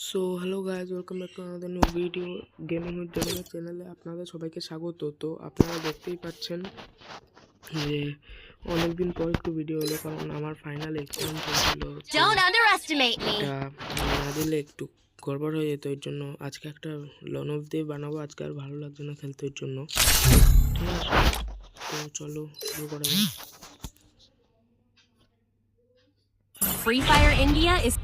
So hello guys, welcome back to another new video gaming with ডেভিলের চ্যানেলে আপনাদের সবাইকে স্বাগত। তো আপনারা দেখতেই পাচ্ছেন যে অনেকদিন পর একটু ভিডিও হলো, কারণ আমার ফাইনাল এক্সাম চলছিল। এটা না দিলে একটু গড়বড় হয়ে যেত, এর জন্য আজকে একটা লন অফ দিয়ে বানাবো। আজকে আর ভালো লাগছে না খেলতে, এর জন্য। ঠিক আছে, তো চলো শুরু করা যাক। Free Fire India is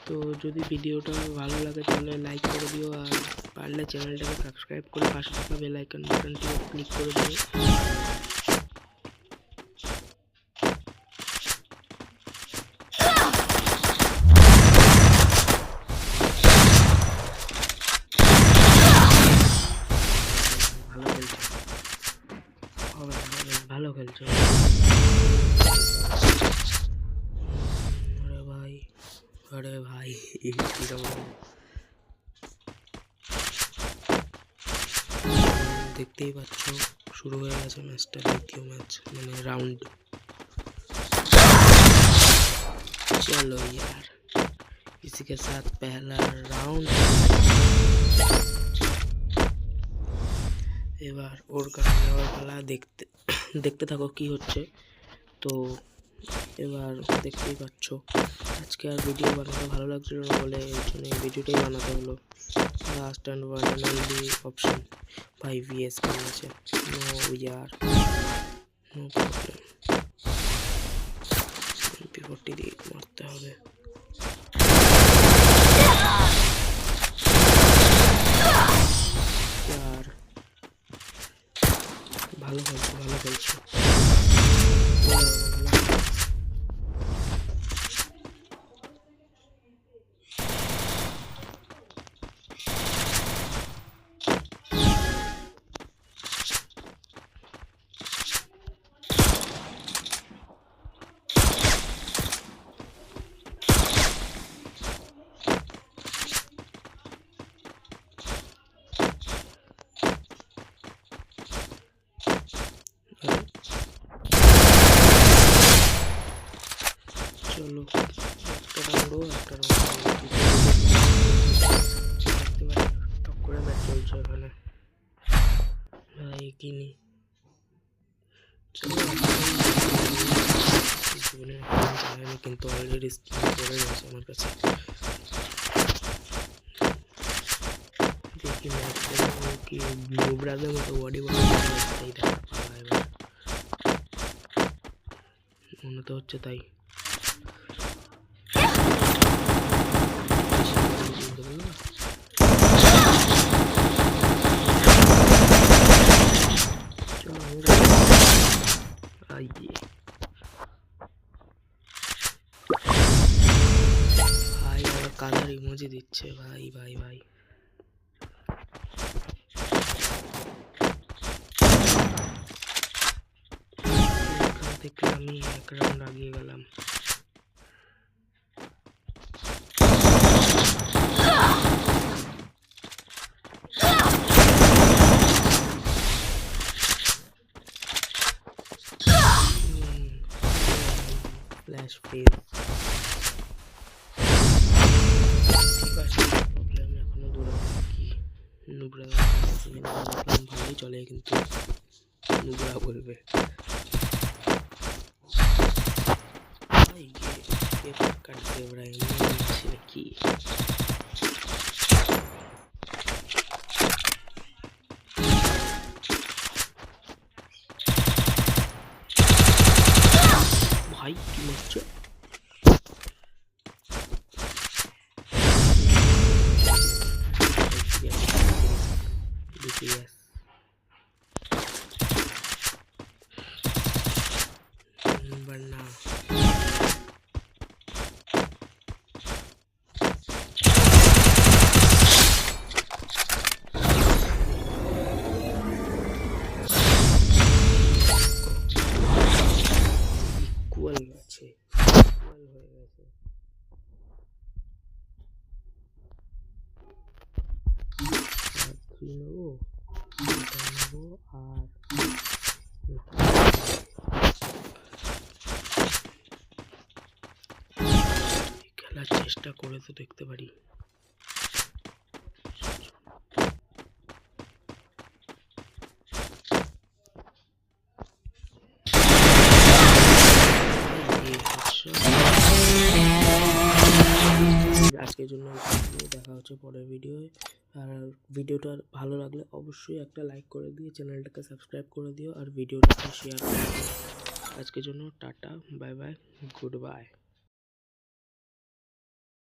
তো যদি ভিডিওটা ভালো লাগে তাহলে লাইক করে দিও, আর পারলে চ্যানেলটাকে সাবস্ক্রাইব করে পাশে থাকা বেল আইকন বাটনটি ক্লিক করে দিও। ভালো খেলছো আরে ভাই দেখতেই পাচ্ছ শুরু হয়ে গেছে ম্যাচটা, দ্বিতীয় ম্যাচ মানে রাউন্ড। चलो यार, इसी के साथ पहला राउंड। এবার ওর কাছে যাওয়ার পালা, দেখতে থাকো কি হচ্ছে। তো এবার দেখতেই পাচ্ছ আজকে আর ভিডিও বানাতে ভালো লাগছিল না বলে এই জন্য এই ভিডিওটাই বানাতে হলো। Last and one and only option 5vs আছে। নো ইয়ার, নো প্রবলেম, MP40 দিয়ে মারতে হবে। আর ভালো খেলছো। চলো একটা টপ করে ম্যাচ চলছে এখানে ভাই, কিনি। চলো আমি কিন্তু অলরেডি স্কিন করে গেছে আমার কাছে। দেখি ম্যাচটা কি ব্রাজের মতো বডি এবার মনে তো হচ্ছে তাই। ভাই আবার কাদার ইমোজি দিচ্ছে, ভাই ভাই ভাই। এখান থেকে আমি এক রাউন্ড আগিয়ে গেলাম। ফ্ল্যাশ ফেল, ঠিক আছে, প্রবলেম। এখনো দৌড়াবো কি নুবরা ভালোই চলে, কিন্তু নুবরা বলবে কাটছে ওরা এমনি নাকি। ভাই কি মারছে, বন্যা ইকুয়াল আছে, ইকুয়াল হয়ে গেছে। আর 3 নেবো, নেবো আর খেলার চেষ্টা করে তো দেখতে পারি। আজকের জন্য দেখা হচ্ছে পরের ভিডিওয়। আর ভিডিওটা ভালো লাগলে অবশ্যই একটা লাইক করে দিয়ে চ্যানেলটাকে সাবস্ক্রাইব করে দিও আর ভিডিওটাকে শেয়ার করে দিও। আজকের জন্য tata, bye bye, good bye.